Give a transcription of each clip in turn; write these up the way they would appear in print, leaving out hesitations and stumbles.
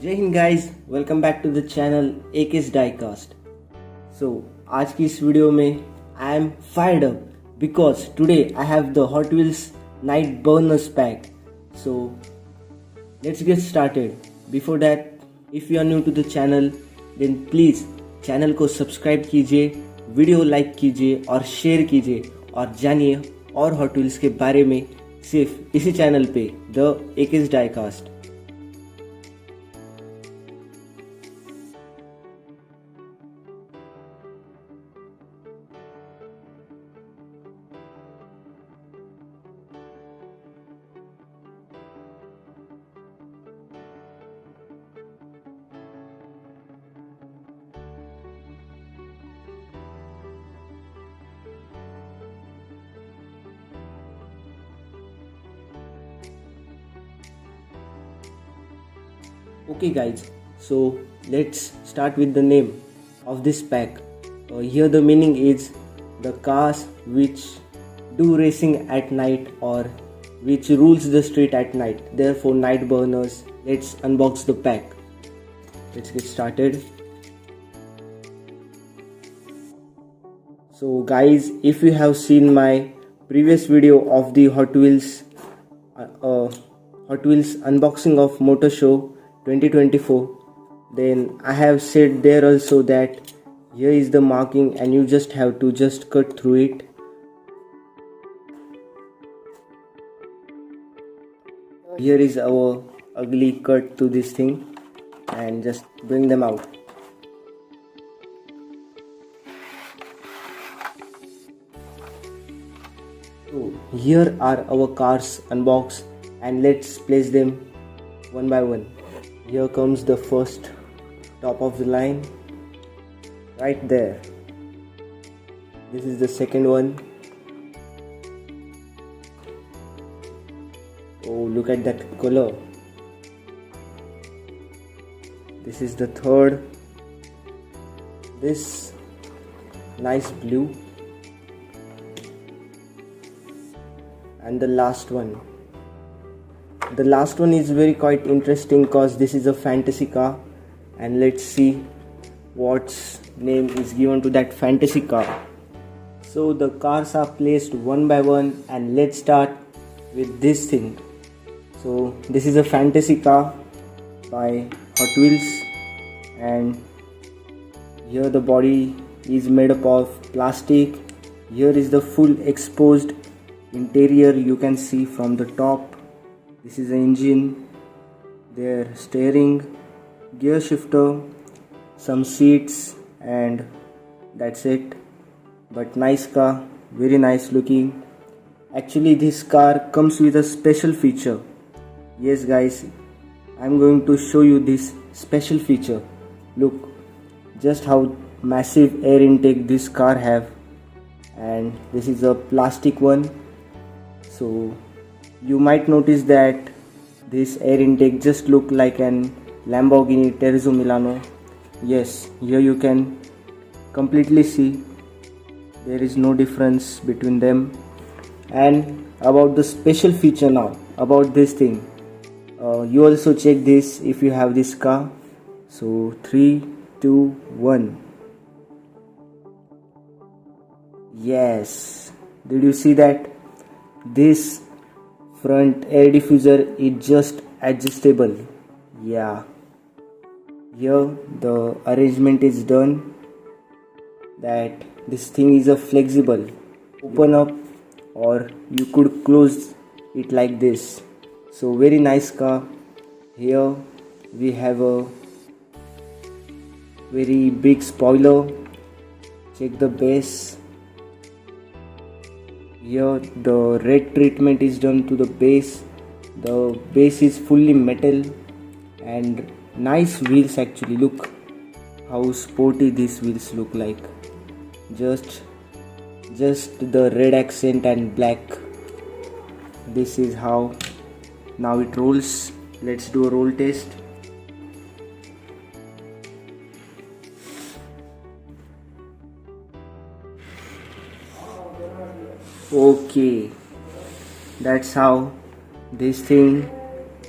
जय Hind guys, welcome back to the channel AKS diecast. So आज की इस वीडियो में I am fired up because today I have the Hot Wheels Night Burners pack. So let's get started. Before that, if you are new to the channel then please channel को subscribe कीजिए, video like कीजिए और share कीजिए और जानिए और hot wheels के बारे में सिर्फ इसी चैनल पे, the AKS diecast. Okay guys, so let's start with the name of this pack. Here the meaning is the cars which do racing at night or which rules the street at night, therefore night burners. Let's unbox the pack. Let's get started. So guys, if you have seen my previous video of the Hot Wheels unboxing of Motor Show 2024, then I have said there also that here is the marking and you just have to cut through it. Here is our ugly cut to this thing and just bring them out. So here are our cars unboxed and let's place them one by one. Here comes the first, top of the line, right there. This is the second one. Oh, look at that color. This is the third. This nice blue. And the last one. The last one is very quite interesting because this is a fantasy car, and let's see what name is given to that fantasy car. So the cars are placed one by one and let's start with this thing. So this is a fantasy car by Hot Wheels, and here the body is made up of plastic. Here is the full exposed interior you can see from the top. This is the engine, their steering, gear shifter, some seats, and that's it. But nice car, very nice looking. Actually this car comes with a special feature. Yes guys, I'm going to show you this special feature. Look just how massive air intake this car have, and this is a plastic one. So you might notice that this air intake just look like an Lamborghini Terzo Milano. Yes, here you can completely see there is no difference between them. And about the special feature now, about this thing, you also check this if you have this car. So 3, 2, 1. Yes, did you see that? This front air diffuser is just adjustable. Yeah, here the arrangement is done that this thing is a flexible, open up, or you could close it like this. So very nice car. Here we have a very big spoiler. Check the base. Here the red treatment is done to the base. The base is fully metal and nice wheels. Actually look how sporty these wheels look like. Just the red accent and black. This is how now it rolls. Let's do a roll test. Okay, that's how this thing,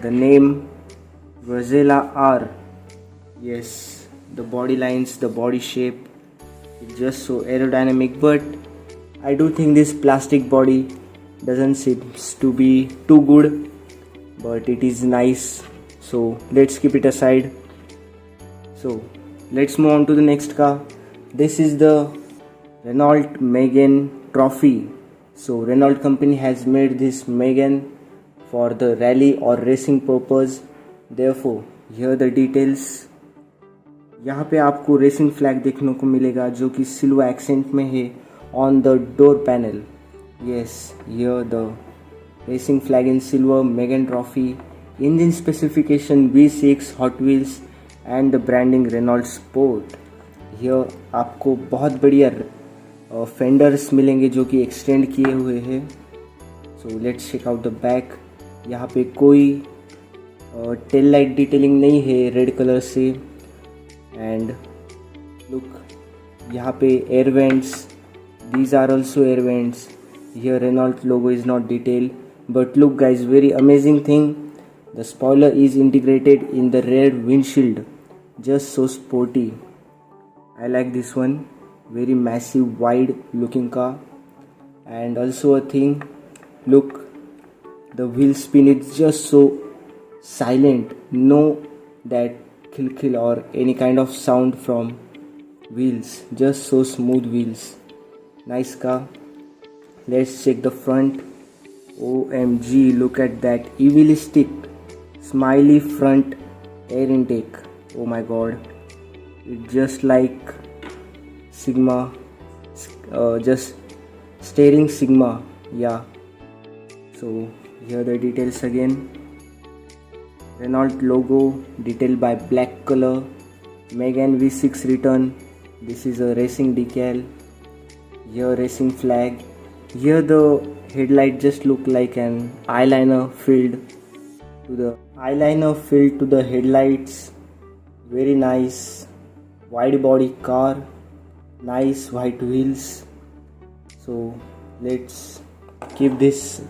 the name Gazella R Yes, the body lines, the body shape, it's just so aerodynamic, but I do think this plastic body doesn't seems to be too good, but it is nice, so let's keep it aside. So let's move on to the next car. This is the Renault Megan trophy. So Renault company has made this Megan for the rally or racing purpose. Therefore here the details. यहाँ पे आपको racing flag देखने को मिलेगा जो कि silver accent में है on the door panel. Yes, here the racing flag in silver, Megan trophy, engine specification V6 Hot Wheels and the branding Renault Sport. Here आपको बहुत बढ़िया फेंडर्स मिलेंगे जो कि एक्सटेंड किए हुए हैं. So let's check out the back. यहाँ पे कोई टेल लाइट डिटेलिंग नहीं है रेड कलर से. एंड लुक यहाँ पे air vents, these are also air vents. Here Renault logo is not detailed, but look guys, very amazing thing, the spoiler is integrated in the rear windshield, just so sporty. I like this one, very massive wide looking car. And also a thing, look, the wheel spin is just so silent, no that kill or any kind of sound from wheels, just so smooth wheels. Nice car. Let's check the front. OMG, look at that evilistic smiley front air intake. Oh my god, it's just like Sigma, just staring Sigma. Yeah. So here the details again. Renault logo detailed by black color. Megane V6 written. This is a racing decal. Here racing flag. Here the headlight just look like an eyeliner filled to the headlights. Very nice wide body car, nice white wheels. So let's keep this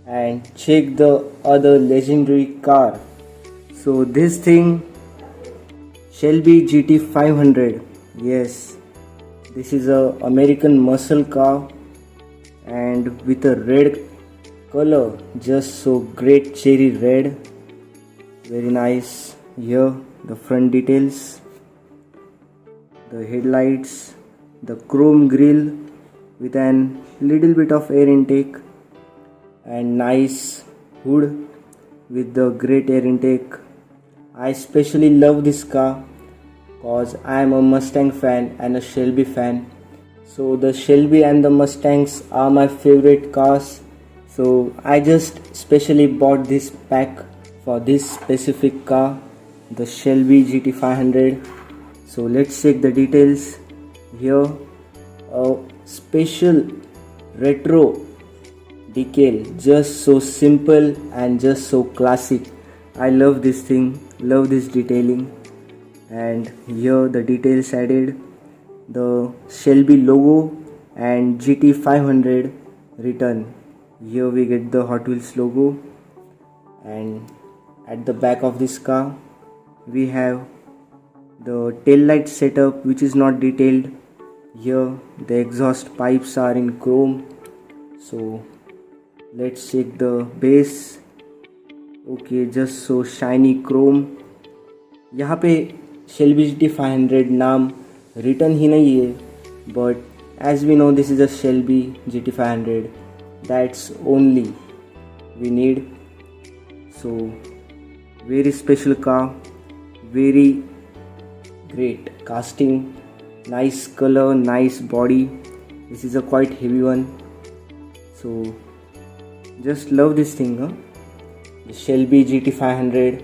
and check the other legendary car. So this thing, Shelby GT500. Yes, this is a American muscle car and with a red color, just so great cherry red. Very nice. Here the front details, the headlights, the chrome grille with an little bit of air intake, and nice hood with the great air intake. I especially love this car cause I am a Mustang fan and a Shelby fan. So the Shelby and the Mustangs are my favorite cars. So I just specially bought this pack for this specific car, the Shelby GT500. So let's check the details. Here a special retro decal, just so simple and just so classic. I love this thing, love this detailing. And here the details added, the Shelby logo and GT500 written. Here we get the Hot Wheels logo, and at the back of this car we have the tail light setup which is not detailed. Here the exhaust pipes are in chrome. So let's check the base. Okay, just so shiny chrome. यहाँ पे Shelby GT500 नाम written ही नहीं है, but as we know this is a Shelby GT500. That's only we need. So very special car, very great casting, nice color, nice body. This is a quite heavy one. So just love this thing, huh? The Shelby GT500.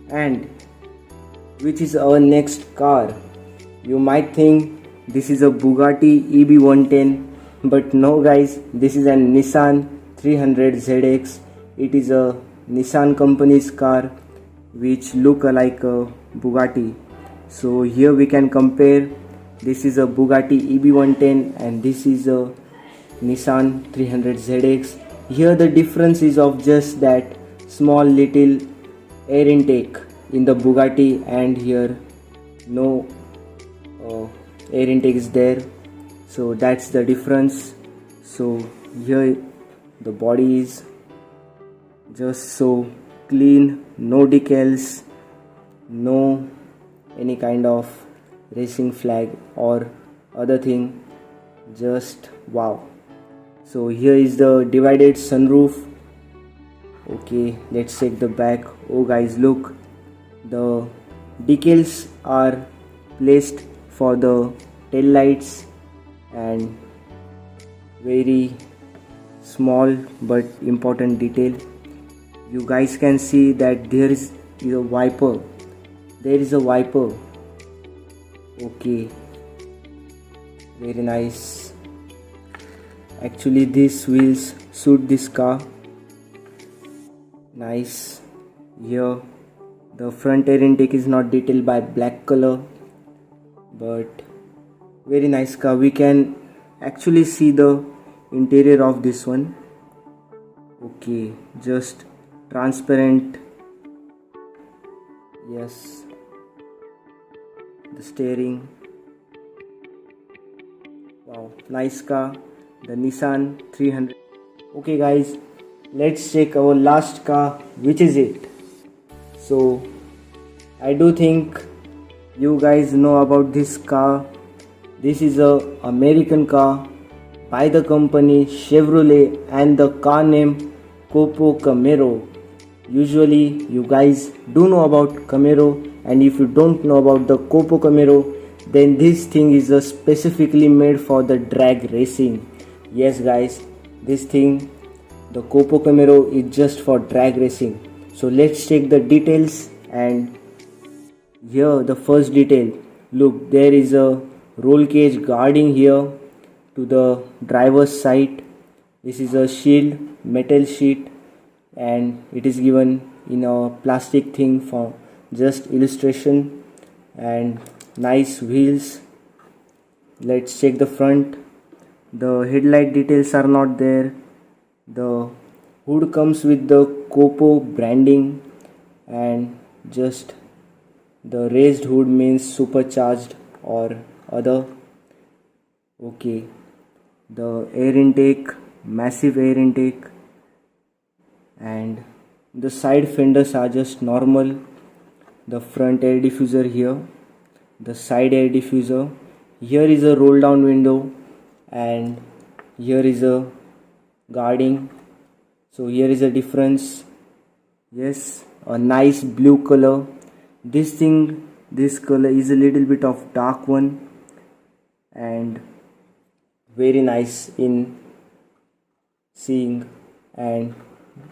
And which is our next car? You might think this is a Bugatti EB110, but no guys, this is a Nissan 300 ZX. It is a Nissan company's car which look like a Bugatti. So here we can compare, this is a Bugatti EB110 and this is a Nissan 300 ZX. Here the difference is of just that small little air intake in the Bugatti, and here no air intake is there, so that's the difference. So here the body is just so clean, no decals, no any kind of racing flag or other thing, just wow. So here is the divided sunroof. Okay, let's check the back. Oh guys, look, the decals are placed for the tail lights, and very small but important detail. You guys can see that there is a wiper. There is a wiper. Okay, very nice. Actually, these wheels suit this car. Nice. Here the front air intake is not detailed by black color, but very nice car. We can actually see the interior of this one. Okay, just transparent. Yes, the steering. Wow, nice car, the Nissan 300. Okay guys, let's check our last car, which is it. So I do think you guys know about this car. This is a American car by the company Chevrolet, and the car name COPO Camaro. Usually you guys do know about Camaro, and if you don't know about the COPO Camaro, then this thing is specifically made for the drag racing. Yes guys, this thing, the COPO Camaro, is just for drag racing. So let's check the details. And here the first detail, look, there is a roll cage guarding here to the driver's side. This is a shield, metal sheet, and it is given in a plastic thing for just illustration. And nice wheels. Let's check the front. The headlight details are not there. The hood comes with the COPO branding, and just the raised hood means supercharged or other. Okay, the air intake, massive air intake, and the side fenders are just normal. The front air diffuser here, the side air diffuser. Here is a roll down window, and here is a guarding. So here is a difference. Yes, a nice blue color. This color is a little bit of dark one, and very nice in seeing. And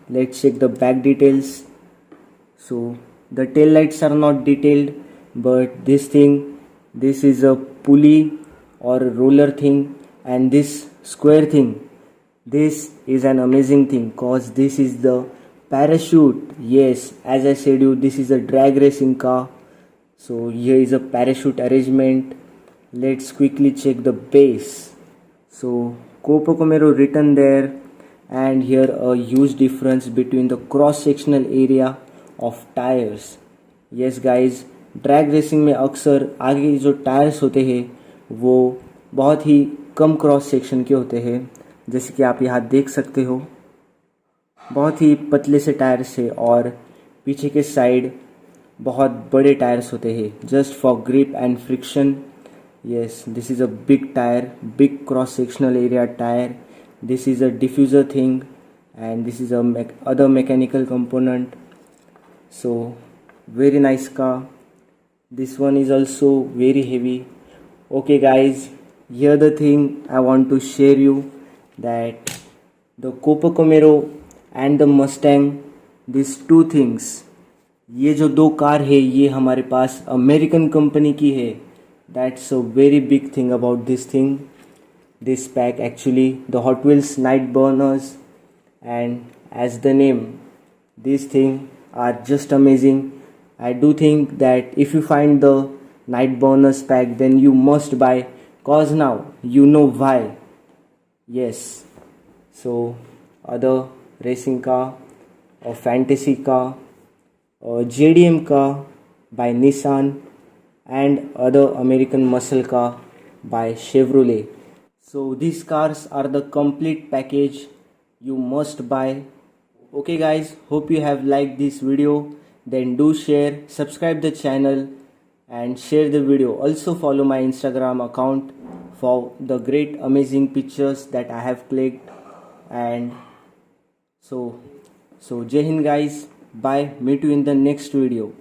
let's check the back details. So the tail lights are not detailed, but this is a pulley or a roller thing, and this square thing, this is an amazing thing, cause this is the parachute. Yes, as I said you, this is a drag racing car. So here is a parachute arrangement. Let's quickly check the base. So COPO Camaro written there, and here a huge difference between the cross sectional area of tires. Yes guys, drag racing में अक्सर आगे के जो tyres होते हैं वो बहुत ही कम cross section के होते हैं, जैसे कि आप यहाँ देख सकते हो, बहुत ही पतले से टायर्स है, और पीछे के साइड बहुत बड़े टायर्स होते हैं just for grip and friction. Yes, this is a big tire, big cross sectional area tire. This is a diffuser thing, and this is a other mechanical component. So very nice car. This one is also very heavy. Okay guys, here the thing I want to share you, that the COPO Camaro and the Mustang, these two things, ये जो दो car है ये हमारे पास American company की है. That's a very big thing about this thing, this pack actually, the Hot Wheels Nightburners. And as the name, these things are just amazing. I do think that if you find the Nightburners pack, then you must buy, cause now you know why. Yes, so other racing car or fantasy car, JDM car by Nissan, and other American muscle car by Chevrolet. So these cars are the complete package you must buy. Okay guys, hope you have liked this video. Then do share, subscribe the channel and share the video. Also follow my Instagram account for the great amazing pictures that I have clicked. And so Jai Hind guys, bye, meet you in the next video.